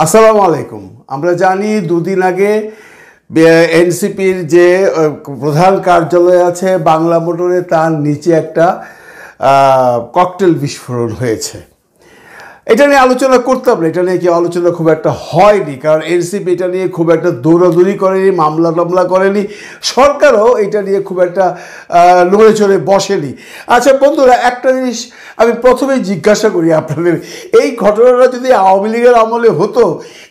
আসসালামু আলাইকুম। আমরা জানি দুদিন আগে এনসিপির যে প্রধান কার্যালয় আছে বাংলা মোটরে, তার নিচে একটা ককটেল বিস্ফোরণ হয়েছে। এটা নিয়ে আলোচনা করতাম না, এটা নিয়ে কি আলোচনা খুব একটা হয়নি, কারণ এনসিপি এটা নিয়ে খুব একটা দৌড়াদৌড়ি করেনি, মামলা টামলা করেনি, সরকারও এটা নিয়ে খুব একটা নড়ে চড়ে বসেনি। আচ্ছা বন্ধুরা, একটা জিনিস আমি প্রথমেই জিজ্ঞাসা করি আপনাদের, এই ঘটনাটা যদি আওয়ামী লীগের আমলে হতো,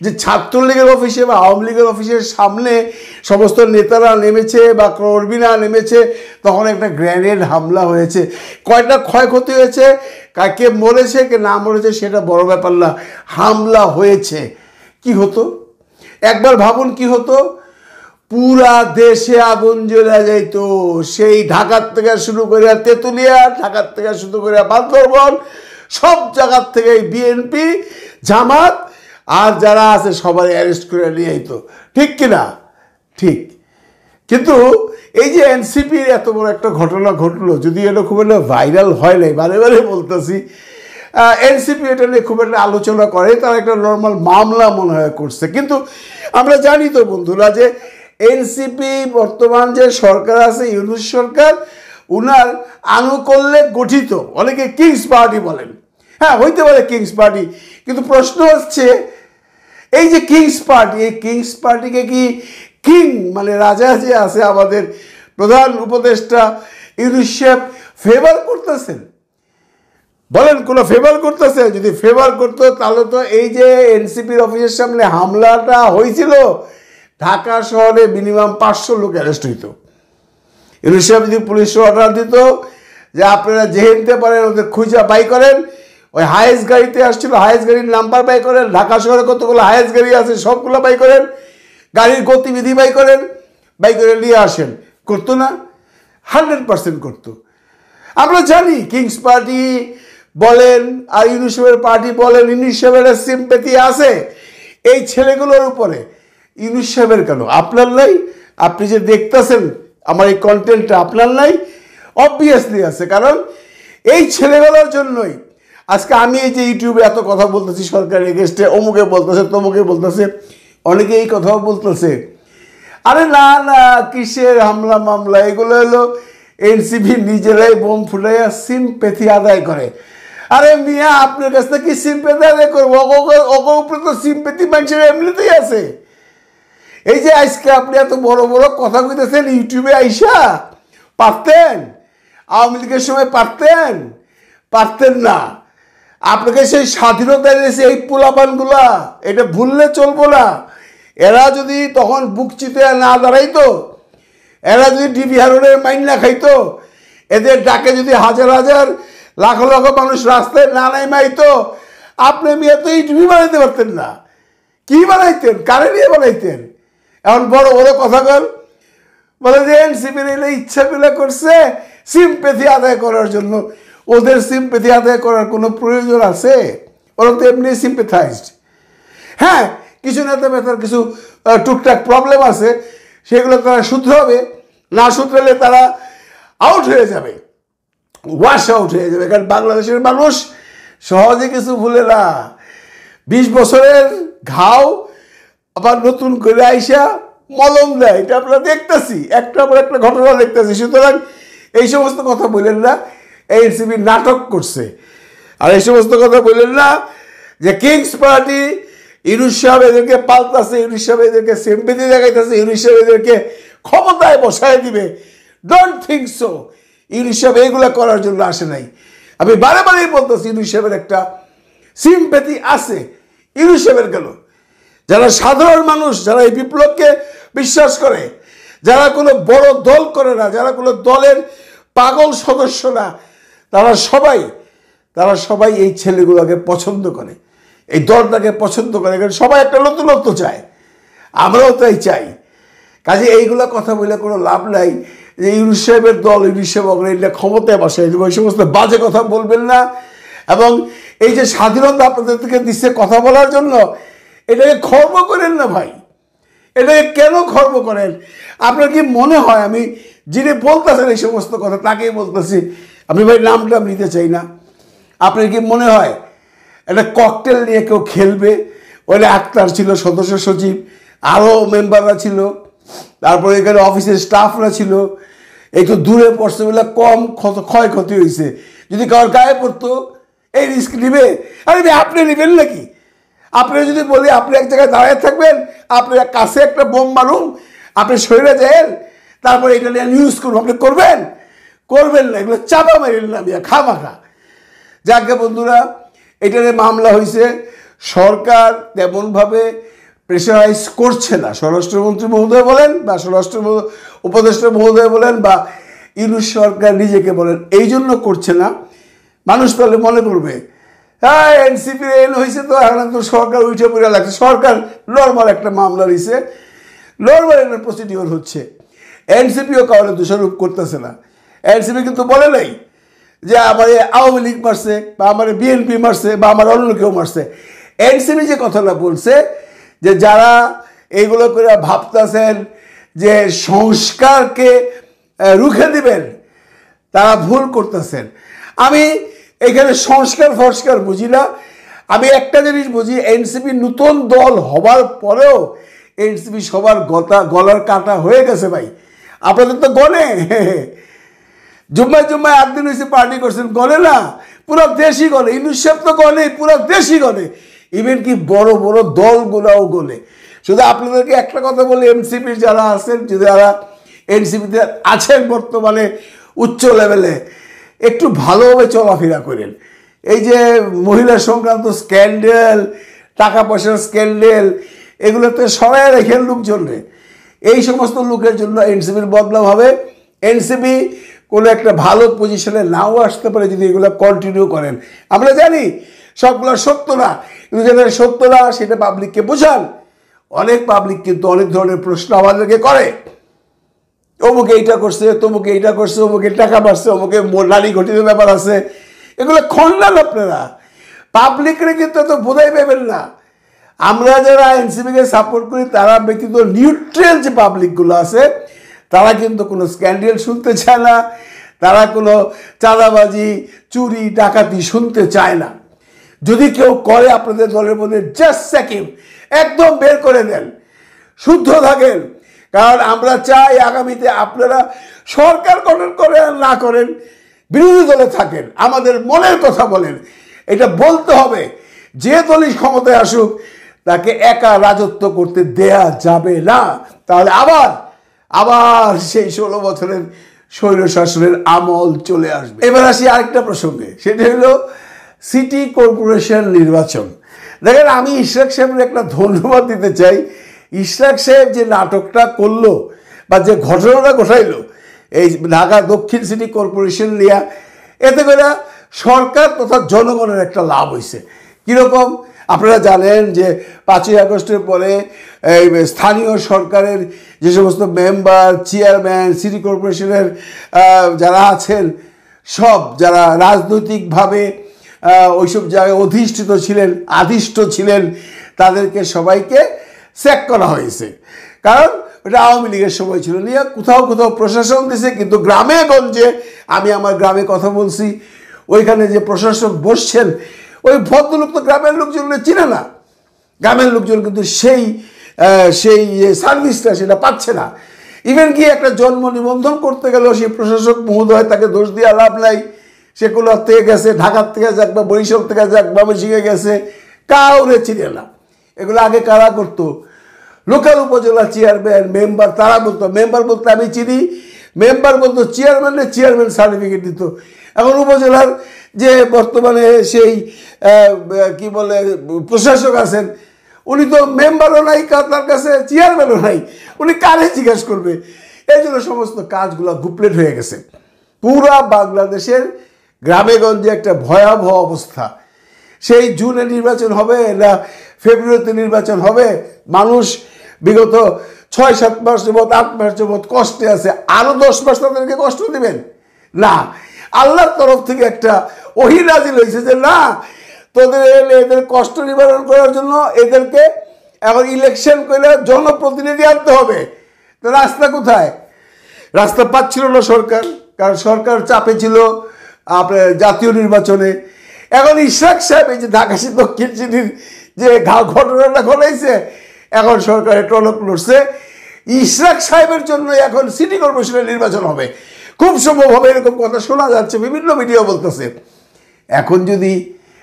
যে ছাত্রলীগের অফিসে বা আওয়ামী লীগের অফিসের সামনে সমস্ত নেতারা নেমেছে বা কর্মীরা নেমেছে, তখন একটা গ্রেনেড হামলা হয়েছে, কয়টা ক্ষয়ক্ষতি হয়েছে, কাকে মরেছে কে না মরেছে সেটা বড় ব্যাপার না, হামলা হয়েছে, কি হতো একবার ভাবুন, কি হতো? পুরা দেশে আগুন জ্বলে যাইত। সেই ঢাকার থেকে শুরু করে তেঁতুলিয়া, ঢাকার থেকে শুরু করে বান্দরবান, সব জায়গার থেকে বিএনপি, জামাত আর যারা আছে সবাই অ্যারেস্ট করে নিয়ে যেত, ঠিক কিনা? ঠিক। কিন্তু এই যে এনসিপির এত বড় একটা ঘটনা ঘটলো, যদি এটা খুব একটা ভাইরাল হয় নাই, বারে বারে বলতেছি, এনসিপি এটা নিয়ে খুব একটা আলোচনা করে, তারা একটা নর্মাল মামলা মনে হয় করছে। কিন্তু আমরা জানি তো বন্ধুরা যে এনসিপি বর্তমান যে সরকার আছে, ইউনূস সরকার, উনার আনুকূল্যে গঠিত, অনেকে কিংস পার্টি বলেন, হ্যাঁ হইতে পারে কিংস পার্টি, কিন্তু প্রশ্ন হচ্ছে এই যে কিংস পার্টি, এই কিংস পার্টিকে কি কিং মানে রাজা যে আছে আমাদের প্রধান উপদেষ্টা ইউনূস সাহেব ফেভার করতেছেন? বলেন কোনো ফেভার করতেছে? যদি ফেভার করতো তাহলে তো এই যে এনসিপির অফিসের সামনে হামলাটা হয়েছিল, ঢাকা শহরে মিনিমাম 500 লোক অ্যারেস্ট হইতো। ইউনূস সাহেব যদি পুলিশের অর্ডার দিত যে আপনারা যেহেনতে পারেন ওদের খুঁজা বাই করেন, ওই হায়েস্ট গাড়িতে আসছিল, হায়েস্ট গাড়ির নাম্বার বাই করেন, ঢাকা শহরে কতগুলো হায়েস্ট গাড়ি আছে সবগুলো বাই করেন, গাড়ির গতিবিধি বাই করেন, বাই করে নিয়ে আসেন, করতো না? 100% করতো। আমরা জানি কিংস পার্টি বলেন আর ইউনূস সাহেবের পার্টি বলেন, ইউনূস সাহেবের সিম্প্যাথি আছে এই ছেলেগুলোর উপরে। ইউনূস সাহেবের কেন? আপনার নাই? আপনি যে দেখতেছেন আমার এই কন্টেন্টটা, আপনার নাই? অবভিয়াসলি আছে, কারণ এই ছেলেগুলোর জন্যই আজকে আমি এই যে ইউটিউবে এত কথা বলতেছি সরকারের এগেস্টে, অমুকে বলতেছে তমুকে বলতেছে, অনেকে এই কথাও বলতেছে, আরে না না কিসের হামলা মামলা, এগুলো হলো এনসিপি নিজেরাই বোম ফুটাইয়া সিম্প্যাথি আদায় করে। আরে মিয়া, আপনার কাছ থেকে কি সিম্প্যাথি আদায় করবো? ওগো উপরে তো সিম্প্যাথি মানুষের এমনিতেই আছে। এই যে আজকে আপনি এত বড় বড় কথা কইতেছেন ইউটিউবে আইসা, পারতেন? আওয়ামী লীগের সময় পারতেন? পারতেন না। আপনাকে সেই স্বাধীনতা দিয়েছে এই পোলাপানগুলা, এটা ভুললে চলবো না। এরা যদি তখন বুক চিতে না দাঁড়াইতো, এরা যদি ডিবি হারুনের মাইন না খাইতো, এদের ডাকে যদি হাজার হাজার লাখ লাখ মানুষ রাস্তায় না নাইমাইতো, আপনি মেয়ে তো ইউটিউব বানাইতে পারতেন না। কি বানাইতেন? কারে নিয়ে বানাইতেন? এখন বড় বড় কথা কর, বলে যে এনসিপির এলে ইচ্ছাগুলো করছে সিম্প্যাথি আদায় করার জন্য। ওদের সিম্প্যাথি আদায় করার কোনো প্রয়োজন আছে? ওরা তো এমনি সিম্প্যাথাইজড। হ্যাঁ, কিছু নেতা বেতার কিছু টুকটাক প্রবলেম আছে, সেগুলো তারা শুধরাবে, না শুধরালে তারা আউট হয়ে যাবে, ওয়াশ আউট হয়ে যাবে। কারণ বাংলাদেশের মানুষ সহজে কিছু ভুলে না। 20 বছরের ঘাও আবার নতুন করে আইসা মলম দেয়, এটা আমরা দেখতেছি, একটা পর একটা ঘটনা দেখতেছি। সুতরাং এই সমস্ত কথা বললেন না এনসিপি নাটক করছে, আর এই সমস্ত কথা বললেন না যে কিংস পার্টি ইউনূস সাহেব এদেরকে পাল্টাছে, ইউনূস সাহেব এদেরকে সিম্প্যাথি দেখাইতেছে, ইউনূস সাহেব এদেরকে ক্ষমতায় বসায় দিবে। Don't think so. ইউনূস সাহেব এইগুলো করার জন্য আসে নাই। আমি বারে বারেই বলতেছি ইউনূস সাহেবের একটা সিম্প্যাথি আছে। ইউনূস সাহেবের কেন? যারা সাধারণ মানুষ, যারা এই বিপ্লবকে বিশ্বাস করে, যারা কোনো বড় দল করে না, যারা কোনো দলের পাগল সদস্য না, তারা সবাই এই ছেলেগুলোকে পছন্দ করে, এই দলটাকে পছন্দ করে, কারণ সবাই একটা নতুনত্ব চায়, আমরাও তাই চাই। কাজে এইগুলো কথা বলে কোনো লাভ নাই যে ইউনূস সাহেবের দল, ইউনূস সাহেব অগ্রণীরা ক্ষমতায় বসাই দেবে, ওই সমস্ত বাজে কথা বলবেন না। এবং এই যে স্বাধীনতা আপনাদের থেকে দিচ্ছে কথা বলার জন্য, এটাকে খর্ব করেন না ভাই। এটাকে কেন খর্ব করেন? আপনার কি মনে হয়, আমি যিনি বলতেছেন এই সমস্ত কথা তাকেই বলতেছি, আমি ভাই নামটা নিতে চাই না, আপনার কি মনে হয় একটা ককটেল নিয়ে কেউ খেলবে? ওখানে আক্তার ছিল সদস্য সচিব, আরও মেম্বাররা ছিল, তারপরে এখানে অফিসের স্টাফরা ছিল। একটু দূরে পড়ছে বলে কম ক্ষয়ক্ষতি হয়েছে। যদি কারোর গায়ে পড়তো এই রিস্ক নিবে? আরে আপনি নেবেন নাকি? আপনি যদি বলি আপনি এক জায়গায় দাঁড়িয়ে থাকবেন, আপনার কাছে একটা বোম মারুন, আপনি সরে যান, তারপরে এটা নিয়ে নিউজ করুন, আপনি করবেন? করবেন না, এগুলো চাপা মারিল না খামাখা। যাকে বন্ধুরা, এটারে মামলা হয়েছে, সরকার তেমনভাবে প্রেশারাইজ করছে না। স্বরাষ্ট্রমন্ত্রী মহোদয় বলেন বা স্বরাষ্ট্র উপদেষ্টা মহোদয় বলেন বা ইউনূস সরকার নিজেকে বলেন, এই জন্য করছে না। মানুষ তাহলে মনে করবে হ্যাঁ এনসিপি এন হয়েছে, তো এখন তো সরকার উঠে পড়ে লাগছে। সরকার নর্মাল একটা মামলা দিয়েছে, নর্মাল একটা প্রসিডিওর হচ্ছে। এনসিপিও কাউকে দোষারোপ করতেছে না। এনসিপি কিন্তু বলে নাই যে আমার আওয়ামী লীগ মারছে বা আমার বিএনপি মারছে বা আমার অন্য কেউ মারছে। এনসিপি যে কথাটা বলছে যে যারা এইগুলো করে ভাবতেছেন যে সংস্কারকে রুখে দিবেন, তারা ভুল করতেছেন। আমি এখানে সংস্কার বুঝি না। আমি একটা জিনিস বুঝি, এনসিপি নতুন দল হবার পরেও এনসিপি সবার গলার কাটা হয়ে গেছে ভাই। আপনাদের তো গনে জুম্মায় 8 দিন হয়েছে পার্টি করছেন, গলে না? পুরো দেশই গলে। ইউনূস সাহেব তো গলে, পুরো দেশই গলে। ইভেন কি বড় বড় দলগুলাও গলে। শুধু আপনাদেরকে একটা কথা বলি, এনসিপির যারা আছেন, যারা এনসিপিতে আছেন বর্তমানে উচ্চ লেভেলে, একটু ভালোভাবে চলাফেরা করেন। এই যে মহিলা সংক্রান্ত স্ক্যান্ডেল, টাকা পয়সার স্ক্যান্ডেল, এগুলোতে সবাই রেখেন লোকজনরে। এই সমস্ত লোকের জন্য এনসিপির বদনাম হবে। এনসিপি কোনো একটা ভালো পজিশনে নাও আসতে পারে যদি এগুলো কন্টিনিউ করেন। আমরা জানি সবগুলো সত্য না, কিন্তু যেটা সত্য না সেটা পাবলিককে বোঝান। অনেক পাবলিক কিন্তু অনেক ধরনের প্রশ্ন আমাদেরকে করে, অমুকে এইটা করছে, তমুকে এইটা করছে, অমুকে টাকা মারছে, অমুকে নারী ঘটিত ব্যাপার আছে। এগুলো খণ্ডান আপনারা, পাবলিকরে কিন্তু তো বোঝাই পাবেন না। আমরা যারা এনসিপিকে সাপোর্ট করি তারা ব্যতীত নিউট্রাল যে পাবলিকগুলো আছে, তারা কিন্তু কোনো স্ক্যান্ডেল শুনতে চায় না, তারা কোনো চাঁদাবাজি, চুরি, ডাকাতি শুনতে চায় না। যদি কেউ করে আপনাদের দলের মধ্যে জাস্ট সেকেন্ড একদম বের করে দেন, শুদ্ধ থাকেন। কারণ আমরা চাই আগামীতে আপনারা সরকার গঠন করেন আর না করেন, বিরোধী দলে থাকেন, আমাদের মনের কথা বলেন। এটা বলতে হবে, যে দলই ক্ষমতায় আসুক তাকে একা রাজত্ব করতে দেয়া যাবে না। তাহলে আবার সেই 16 বছরের স্বৈরশাসনের আমল চলে আসবে। এবার আসি আরেকটা প্রসঙ্গে, সেটা হলো সিটি কর্পোরেশন নির্বাচন। দেখেন, আমি ইশরাক সাহেবের একটা ধন্যবাদ দিতে চাই। ইশরাক সাহেব যে নাটকটা করলো বা যে ঘটনাটা ঘটাইলো এই ঢাকা দক্ষিণ সিটি কর্পোরেশন নিয়ে, এতে করে সরকার তথা জনগণের একটা লাভ হয়েছে। কীরকম? আপনারা জানেন যে 5ই আগস্টের পরে এই স্থানীয় সরকারের যে সমস্ত মেম্বার, চেয়ারম্যান, সিটি কর্পোরেশনের যারা আছেন, সব যারা রাজনৈতিকভাবে ওইসব জায়গায় আদিষ্ট ছিলেন, তাদেরকে সবাইকে চেক করা হয়েছে। কারণ ওটা আওয়ামী লীগের সময় ছিল। নিয়ে কোথাও প্রশাসন দিছে, কিন্তু গ্রামে গঞ্জে, আমি আমার গ্রামে কথা বলছি, ওইখানে যে প্রশাসক বসছেন ওই ভদ্রলোক তো গ্রামের লোকজন চিনে না। গ্রামের লোকজন কিন্তু সেই সার্ভিসটা সেটা পাচ্ছে না। ইভেন কি একটা জন্ম নিবন্ধন করতে গেলেও সেই প্রশাসক মহোদয়, তাকে দোষ দিয়ে লাভ নাই। সে কোলার থেকে গেছে, ঢাকার থেকে যাক বা বরিশাল থেকে যাক বা শিখে গেছে, কাউরে চিনে না। এগুলো আগে কারা করতো? লোকাল উপজেলা চেয়ারম্যান, মেম্বার, তারা বলতো। মেম্বার বলতে আমি চিনি, মেম্বার বলতো চেয়ারম্যান সার্টিফিকেট দিত। এখন উপজেলার যে বর্তমানে সেই কি বলে প্রশাসক আছেন, উনি তো মেম্বারও নাই, তার কাছে চেয়ারম্যানও নাই, উনি কারে জিজ্ঞাসা করবে? এই জন্য সমস্ত কাজগুলো গুপলেট হয়ে গেছে। পুরা বাংলাদেশের গ্রামে গঞ্জে একটা ভয়াবহ অবস্থা। সেই জুনে নির্বাচন হবে না ফেব্রুয়ারিতে নির্বাচন হবে, মানুষ বিগত 6-7 মাস যাবৎ, 8 মাস যাবৎ কষ্টে আছে। আরও 10 মাস তাদেরকে কষ্ট দিবেন না? আল্লাহর তরফ থেকে একটা ওহী নাজিল হয়েছে যে না, এদের কষ্ট নিবারণ করার জন্য এদেরকে এখন ইলেকশন করে জনপ্রতিনিধি আনতে হবে। তো রাস্তা কোথায়? রাস্তা পাচ্ছিল না সরকার, কারণ সরকার চাপে ছিল আপনার জাতীয় নির্বাচনে। এখন ইশরাক সাহেব এই যে ঢাকা দক্ষিণ সিটির যে ঘটনাটা ঘটাইছে, এখন সরকারের টনক লড়ছে। ইশরাক সাহেবের জন্য এখন সিটি কর্পোরেশনের নির্বাচন হবে, খুব সম্ভব হবে, এরকম কথা শোনা যাচ্ছে, বিভিন্ন মিডিয়া বলতেছে। এখন যদি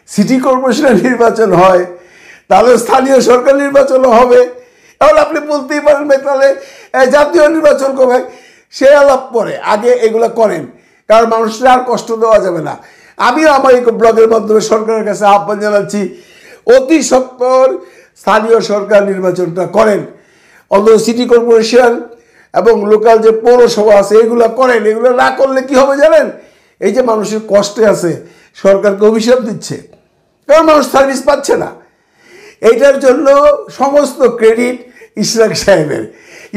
সিটি কর্পোরেশনের নির্বাচন হয় তাহলে স্থানীয় সরকার নির্বাচনও হবে। তাহলে আপনি বলতেই পারেন ভাই তাহলে জাতীয় নির্বাচন কবে, সে আলাপ পরে, আগে এগুলো করেন, কারণ মানুষের আর কষ্ট দেওয়া যাবে না। আমিও আমার এই ব্লগের মাধ্যমে সরকারের কাছে আহ্বান জানাচ্ছি, অতি সত্বর স্থানীয় সরকার নির্বাচনটা করেন, অন্তত সিটি কর্পোরেশন এবং লোকাল যে পৌরসভা আছে এগুলো করেন। এগুলো না করলে কি হবে জানেন, এই যে মানুষের কষ্টে আছে সরকারকে অভিশাপ দিচ্ছে, কারণ মানুষ সার্ভিস পাচ্ছে না। এইটার জন্য সমস্ত ক্রেডিট ইশরাক সাহেবের।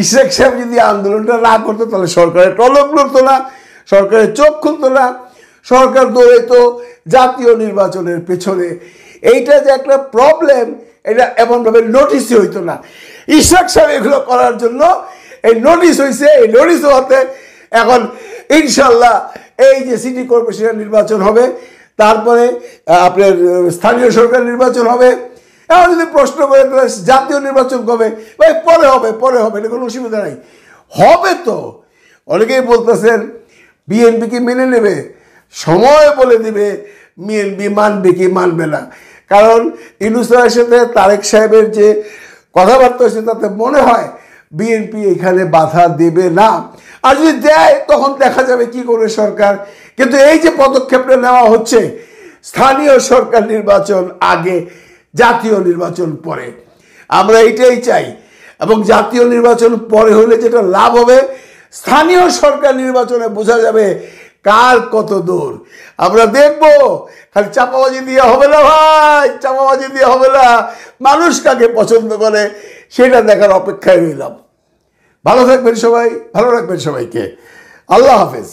ইশরাক সাহেব যদি আন্দোলনটা না করতো তাহলে সরকারের টনক লড়তো না, সরকারের চোখ খুলতো না, সরকার দৌড়াইতো জাতীয় নির্বাচনের পেছনে। এইটা যে একটা প্রবলেম, এটা এমনভাবে নোটিশই হইতো না। ইশরাক সাহেব এগুলো করার জন্য এই নোটিশ হয়েছে, এই নোটিশ হতে এখন ইনশাল্লাহ এই যে সিটি কর্পোরেশনের নির্বাচন হবে, তারপরে আপনার স্থানীয় সরকার নির্বাচন হবে। এখন যদি প্রশ্ন করে তাহলে জাতীয় নির্বাচন কবে, ভাই পরে হবে, পরে হবে, এটা কোনো অসুবিধা নাই, হবে তো। অনেকেই বলতেছেন বিএনপিকে মেনে নেবে, সময় বলে দিবে বিএনপি মানবে কি মানবে না। কারণ ইউনূস সাহেবের সাথে তারেক সাহেবের যে কথাবার্তা হয়েছে তাতে মনে হয় বিএনপি এখানে বাধা দেবে না, আর যদি দেয় তখন দেখা যাবে কি করে সরকার। কিন্তু এই যে পদক্ষেপটা নেওয়া হচ্ছে, স্থানীয় সরকার নির্বাচন আগে, জাতীয় নির্বাচন পরে, আমরা এইটাই চাই। এবং জাতীয় নির্বাচন পরে হলে যেটা লাভ হবে, স্থানীয় সরকার নির্বাচনে বোঝা যাবে কার কত দূর। আমরা দেখব, খালি চাপাবাজি দিয়ে হবে না ভাই, চাপাবাজি দিয়ে হবে না, মানুষ কাকে পছন্দ করে সেটা দেখার অপেক্ষায় রইলাম। ভালো থাকবেন সবাই, ভালো রাখবেন সবাইকে, আল্লাহ হাফেজ।